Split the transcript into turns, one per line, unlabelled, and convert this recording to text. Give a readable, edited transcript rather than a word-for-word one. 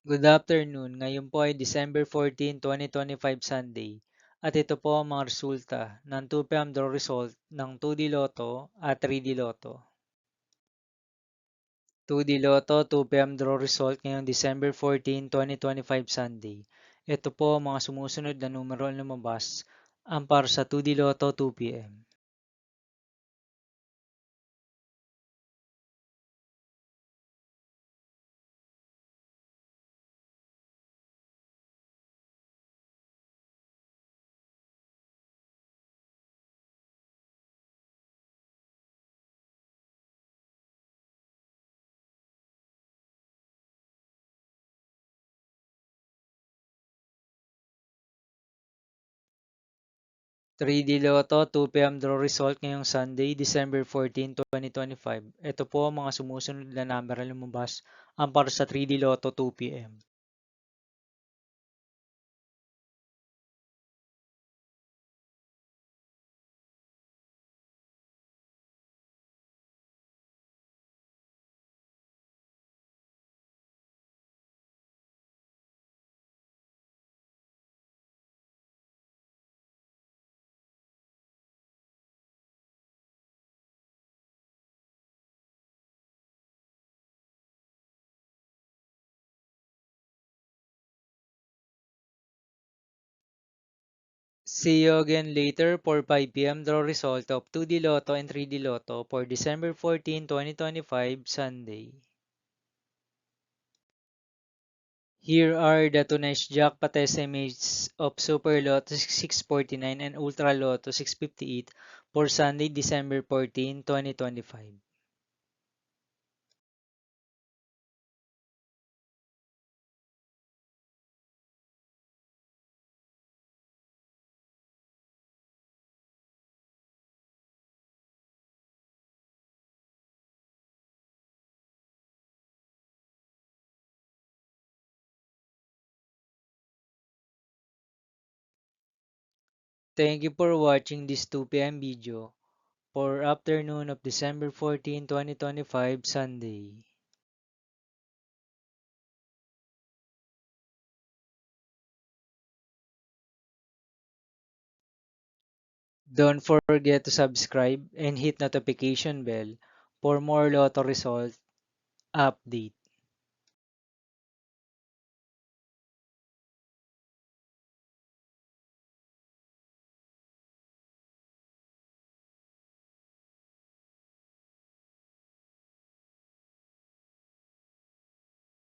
Good afternoon. Ngayon po ay December 14, 2025 Sunday. At ito po ang mga resulta ng 2 p.m. draw result ng 2D Lotto at 3D Lotto. 2D Lotto 2 p.m. draw result ngayong December 14, 2025 Sunday. Ito po ang mga sumusunod na numero ang lumabas ang para sa 2D Lotto 2 p.m. 3D Lotto 2 p.m. draw result ngayong Sunday, December 14, 2025. Ito po ang mga sumusunod na number ang lumabas ang para sa 3D Lotto 2 p.m. 'See you again later for 5 p.m. draw result of 2D Lotto and 3D Lotto for December 14, 2025, Sunday. Here are the tonight's jackpot estimates of Super Lotto 649 and Ultra Lotto 658 for Sunday, December 14, 2025. Thank you for watching this 2 p.m. video for afternoon of December 14, 2025, Sunday. Don't forget to subscribe and hit notification bell for more Lotto result update.